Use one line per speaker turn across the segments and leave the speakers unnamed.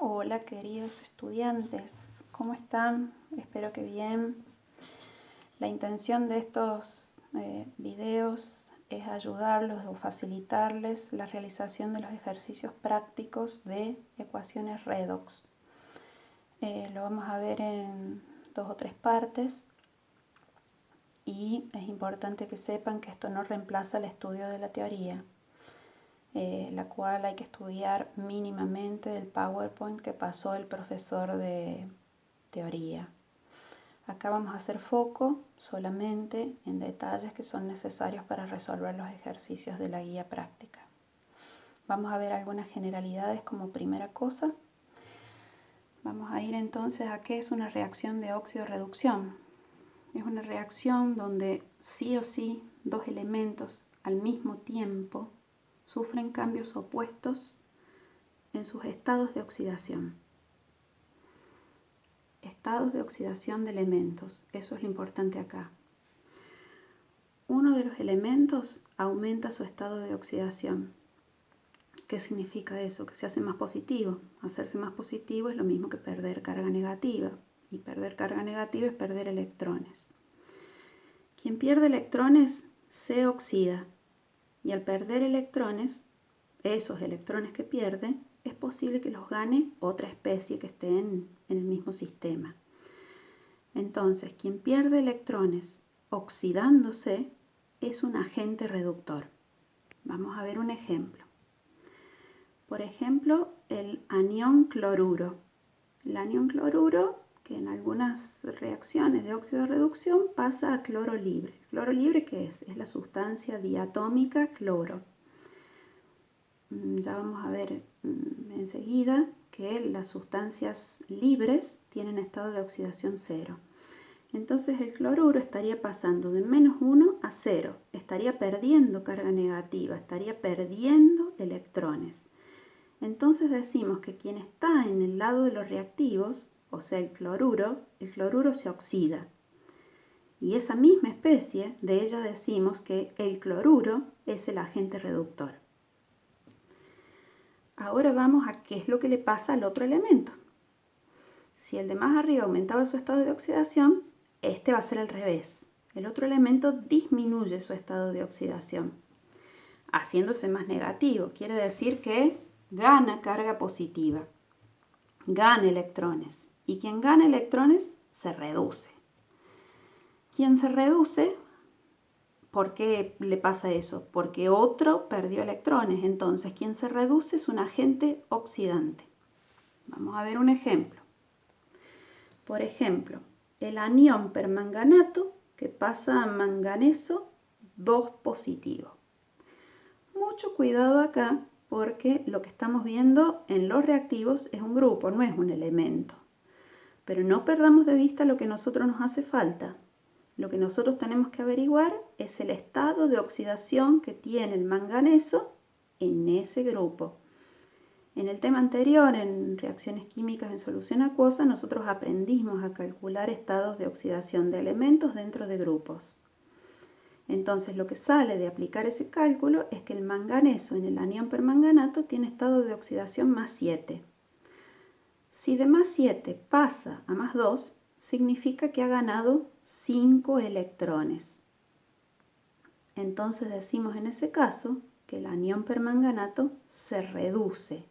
Hola queridos estudiantes, ¿cómo están? Espero que bien. La intención de estos videos es ayudarlos o facilitarles la realización de los ejercicios prácticos de ecuaciones redox. Lo vamos a ver en 2 o 3 partes y es importante que sepan que esto no reemplaza el estudio de la teoría. La cual hay que estudiar mínimamente del PowerPoint que pasó el profesor de teoría. Acá vamos a hacer foco solamente en detalles que son necesarios para resolver los ejercicios de la guía práctica. Vamos a ver algunas generalidades como primera cosa. Vamos a ir entonces a qué es una reacción de óxido-reducción. Es una reacción donde sí o sí dos elementos al mismo tiempo sufren cambios opuestos en sus estados de oxidación. Estados de oxidación de elementos, eso es lo importante acá. Uno de los elementos aumenta su estado de oxidación. ¿Qué significa eso? Que se hace más positivo. Hacerse más positivo es lo mismo que perder carga negativa. Y perder carga negativa es perder electrones. Quien pierde electrones se oxida. Y al perder electrones, esos electrones que pierde, es posible que los gane otra especie que esté en el mismo sistema. Entonces, quien pierde electrones oxidándose es un agente reductor. Vamos a ver un ejemplo. Por ejemplo, el anión cloruro. El anión cloruro, que en algunas reacciones de óxido-reducción pasa a cloro libre. ¿Cloro libre qué es? Es la sustancia diatómica cloro. Ya vamos a ver enseguida que las sustancias libres tienen estado de oxidación cero. Entonces el cloruro estaría pasando de -1 a 0, estaría perdiendo carga negativa, estaría perdiendo electrones. Entonces decimos que quien está en el lado de los reactivos, o sea el cloruro se oxida. Y esa misma especie, de ella decimos que el cloruro es el agente reductor. Ahora vamos a qué es lo que le pasa al otro elemento. Si el de más arriba aumentaba su estado de oxidación, este va a ser al revés. El otro elemento disminuye su estado de oxidación, haciéndose más negativo. Quiere decir que gana carga positiva, gana electrones. Y quien gana electrones se reduce. Quien se reduce, ¿por qué le pasa eso? Porque otro perdió electrones. Entonces, quien se reduce es un agente oxidante. Vamos a ver un ejemplo. Por ejemplo, el anión permanganato que pasa a manganeso 2 positivo. Mucho cuidado acá porque lo que estamos viendo en los reactivos es un grupo, no es un elemento. Pero no perdamos de vista lo que a nosotros nos hace falta. Lo que nosotros tenemos que averiguar es el estado de oxidación que tiene el manganeso en ese grupo. En el tema anterior, en reacciones químicas en solución acuosa, nosotros aprendimos a calcular estados de oxidación de elementos dentro de grupos. Entonces, lo que sale de aplicar ese cálculo es que el manganeso en el anión permanganato tiene estado de oxidación +7. Si de +7 pasa a +2, significa que ha ganado 5 electrones. Entonces decimos en ese caso que el anión permanganato se reduce.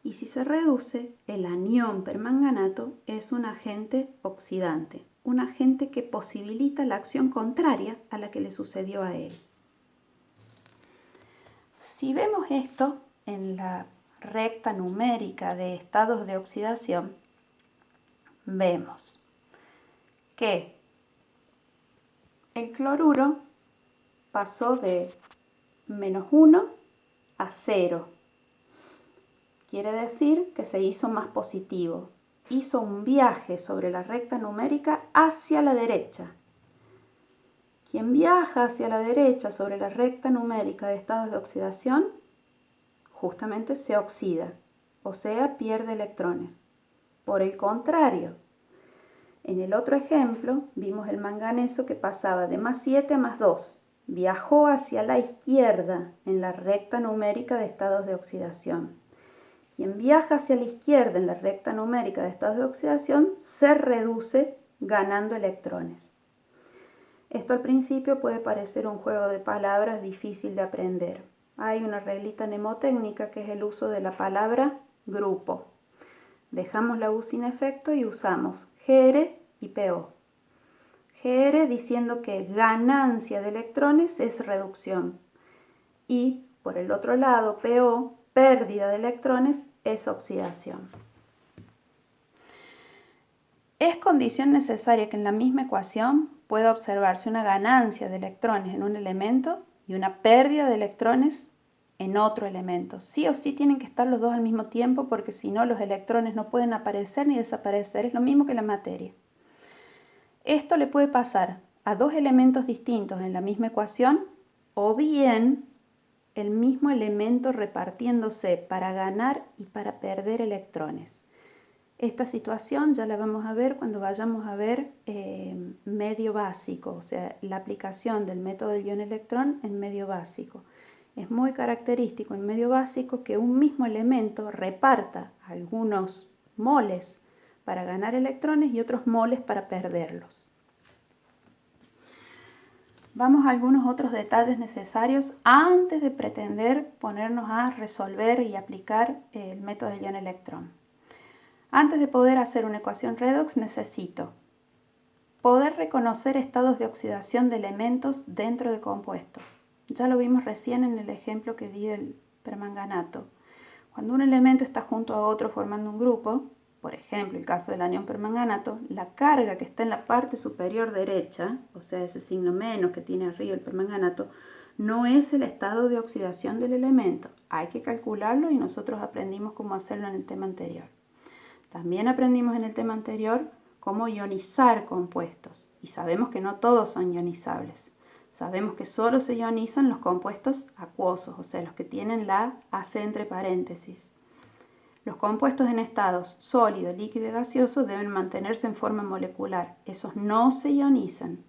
Y si se reduce, el anión permanganato es un agente oxidante, un agente que posibilita la acción contraria a la que le sucedió a él. Si vemos esto en la recta numérica de estados de oxidación, vemos que el cloruro pasó de -1 a 0. Quiere decir que se hizo más positivo. Hizo un viaje sobre la recta numérica hacia la derecha. Quien viaja hacia la derecha sobre la recta numérica de estados de oxidación, justamente se oxida, o sea, pierde electrones. Por el contrario, en el otro ejemplo vimos el manganeso que pasaba de +7 a +2. Viajó hacia la izquierda en la recta numérica de estados de oxidación. quien viaja hacia la izquierda en la recta numérica de estados de oxidación se reduce ganando electrones. Esto al principio puede parecer un juego de palabras difícil de aprender. Hay una reglita mnemotécnica que es el uso de la palabra grupo. Dejamos la U sin efecto y usamos GR y PO. GR diciendo que ganancia de electrones es reducción y por el otro lado PO, pérdida de electrones, es oxidación. Es condición necesaria que en la misma ecuación pueda observarse una ganancia de electrones en un elemento y una pérdida de electrones en otro elemento. Sí o sí tienen que estar los dos al mismo tiempo porque si no los electrones no pueden aparecer ni desaparecer. Es lo mismo que la materia. Esto le puede pasar a dos elementos distintos en la misma ecuación o bien el mismo elemento repartiéndose para ganar y para perder electrones. Esta situación ya la vamos a ver cuando vayamos a ver medio básico, o sea, la aplicación del método del ion-electrón en medio básico. Es muy característico en medio básico que un mismo elemento reparta algunos moles para ganar electrones y otros moles para perderlos. Vamos a algunos otros detalles necesarios antes de pretender ponernos a resolver y aplicar el método del ion-electrón. Antes de poder hacer una ecuación redox necesito poder reconocer estados de oxidación de elementos dentro de compuestos. Ya lo vimos recién en el ejemplo que di del permanganato. Cuando un elemento está junto a otro formando un grupo, por ejemplo el caso del anión permanganato, la carga que está en la parte superior derecha, o sea ese signo menos que tiene arriba el permanganato, no es el estado de oxidación del elemento. Hay que calcularlo y nosotros aprendimos cómo hacerlo en el tema anterior. También aprendimos en el tema anterior cómo ionizar compuestos y sabemos que no todos son ionizables. Sabemos que solo se ionizan los compuestos acuosos, o sea, los que tienen la AC entre paréntesis. Los compuestos en estados sólido, líquido y gaseoso deben mantenerse en forma molecular. Esos no se ionizan.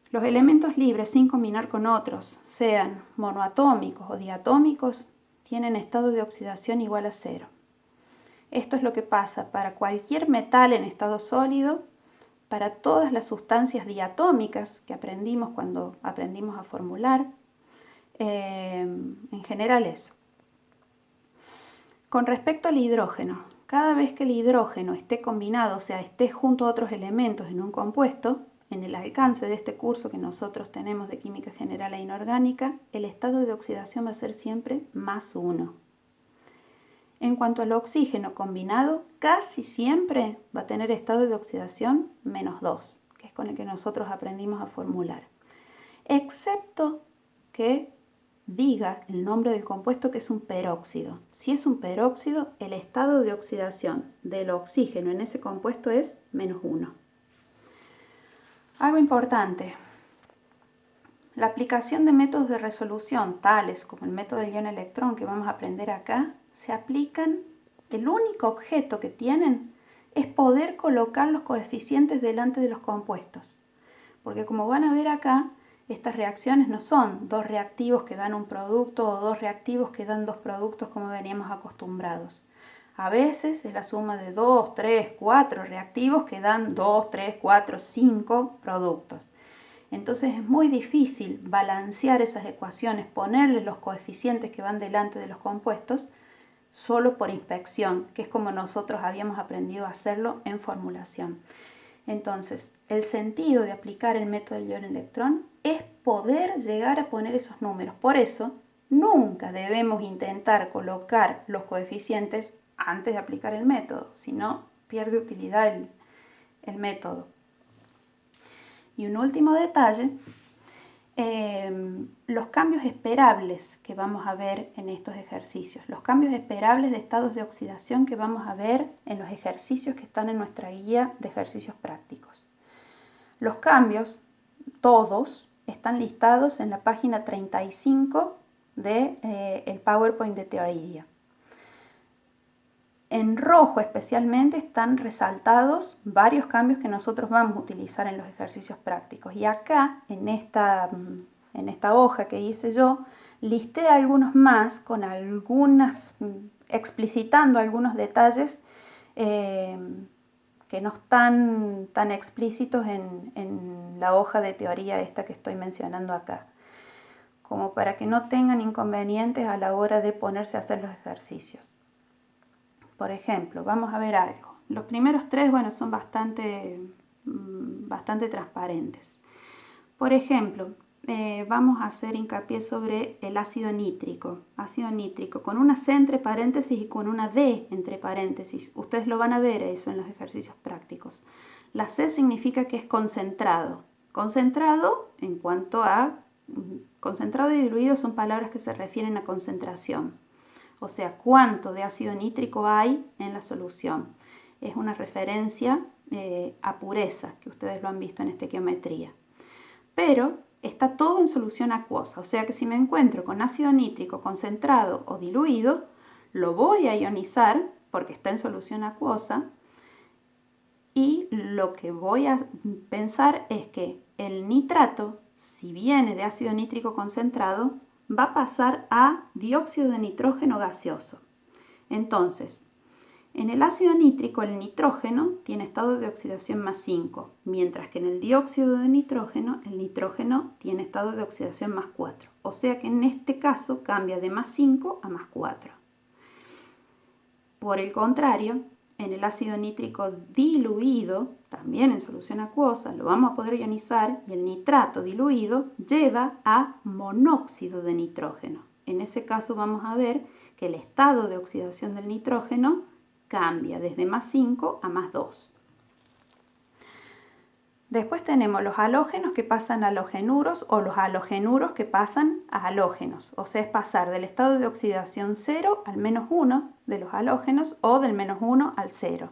Los elementos libres sin combinar con otros, sean monoatómicos o diatómicos, tienen estado de oxidación igual a 0. Esto es lo que pasa para cualquier metal en estado sólido, para todas las sustancias diatómicas que aprendimos cuando aprendimos a formular, en general eso. Con respecto al hidrógeno, cada vez que el hidrógeno esté combinado, o sea, esté junto a otros elementos en un compuesto, en el alcance de este curso que nosotros tenemos de química general e inorgánica, el estado de oxidación va a ser siempre +1. En cuanto al oxígeno combinado, casi siempre va a tener estado de oxidación -2, que es con el que nosotros aprendimos a formular. Excepto que diga el nombre del compuesto que es un peróxido. Si es un peróxido, el estado de oxidación del oxígeno en ese compuesto es -1. Algo importante. La aplicación de métodos de resolución, tales como el método del ion-electrón que vamos a aprender acá, se aplican, el único objeto que tienen es poder colocar los coeficientes delante de los compuestos. Porque como van a ver acá, estas reacciones no son dos reactivos que dan un producto o dos reactivos que dan dos productos como veníamos acostumbrados. A veces es la suma de 2, 3, 4 reactivos que dan 2, 3, 4, 5 productos. Entonces es muy difícil balancear esas ecuaciones, ponerles los coeficientes que van delante de los compuestos solo por inspección, que es como nosotros habíamos aprendido a hacerlo en formulación. Entonces, el sentido de aplicar el método del ion-electrón es poder llegar a poner esos números. Por eso, nunca debemos intentar colocar los coeficientes antes de aplicar el método, si no, pierde utilidad el método. Y un último detalle, los cambios esperables que vamos a ver en estos ejercicios, los cambios esperables de estados de oxidación que vamos a ver en los ejercicios que están en nuestra guía de ejercicios prácticos. Los cambios, todos, están listados en la página 35 del PowerPoint de teoría. En rojo especialmente están resaltados varios cambios que nosotros vamos a utilizar en los ejercicios prácticos. Y acá, en esta hoja que hice yo, listé algunos más con explicitando algunos detalles que no están tan explícitos en la hoja de teoría esta que estoy mencionando acá, como para que no tengan inconvenientes a la hora de ponerse a hacer los ejercicios. Por ejemplo, vamos a ver algo. Los primeros tres, bueno, son bastante transparentes. Por ejemplo, vamos a hacer hincapié sobre el ácido nítrico. Ácido nítrico con una C entre paréntesis y con una D entre paréntesis. Ustedes lo van a ver eso en los ejercicios prácticos. La C significa que es concentrado. Concentrado en cuanto a... Concentrado y diluido son palabras que se refieren a concentración. O sea, cuánto de ácido nítrico hay en la solución. Es una referencia a pureza, que ustedes lo han visto en estequiometría. Pero está todo en solución acuosa, o sea que si me encuentro con ácido nítrico concentrado o diluido, lo voy a ionizar porque está en solución acuosa, y lo que voy a pensar es que el nitrato, si viene de ácido nítrico concentrado, va a pasar a dióxido de nitrógeno gaseoso. Entonces, en el ácido nítrico el nitrógeno tiene estado de oxidación más 5, mientras que en el dióxido de nitrógeno el nitrógeno tiene estado de oxidación más 4. O sea que en este caso cambia de más 5 a más 4. Por el contrario, en el ácido nítrico diluido, también en solución acuosa, lo vamos a poder ionizar y el nitrato diluido lleva a monóxido de nitrógeno. En ese caso vamos a ver que el estado de oxidación del nitrógeno cambia desde más 5 a más 2. Después tenemos los halógenos que pasan a halogenuros o los halogenuros que pasan a halógenos. O sea, es pasar del estado de oxidación 0 al menos 1 de los halógenos o del menos 1 al 0.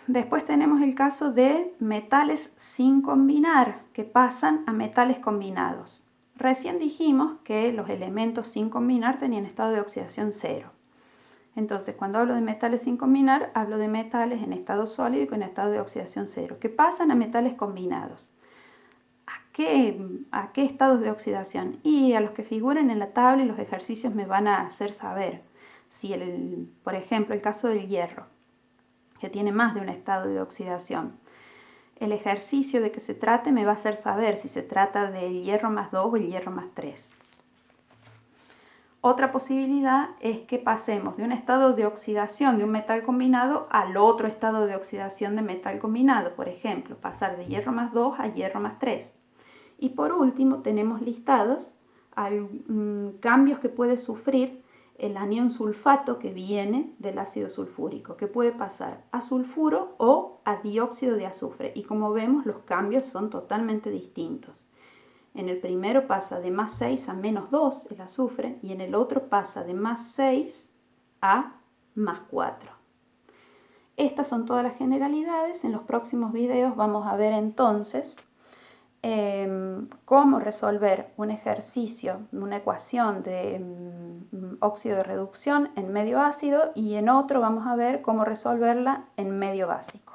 Después tenemos el caso de metales sin combinar que pasan a metales combinados. Recién dijimos que los elementos sin combinar tenían estado de oxidación 0. Entonces, cuando hablo de metales sin combinar, hablo de metales en estado sólido y con estado de oxidación 0, que pasan a metales combinados. ¿A qué estados de oxidación? Y a los que figuren en la tabla y los ejercicios me van a hacer saber. Si por ejemplo, el caso del hierro, que tiene más de un estado de oxidación. El ejercicio de que se trate me va a hacer saber si se trata del hierro más 2 o el hierro más 3. Otra posibilidad es que pasemos de un estado de oxidación de un metal combinado al otro estado de oxidación de metal combinado. Por ejemplo, pasar de hierro más 2 a hierro más 3. Y por último tenemos listados cambios que puede sufrir el anión sulfato que viene del ácido sulfúrico, que puede pasar a sulfuro o a dióxido de azufre. Y como vemos, los cambios son totalmente distintos. En el primero pasa de más 6 a menos 2 el azufre y en el otro pasa de más 6 a más 4. Estas son todas las generalidades. En los próximos videos vamos a ver entonces cómo resolver un ejercicio, una ecuación de óxido de reducción en medio ácido, y en otro vamos a ver cómo resolverla en medio básico.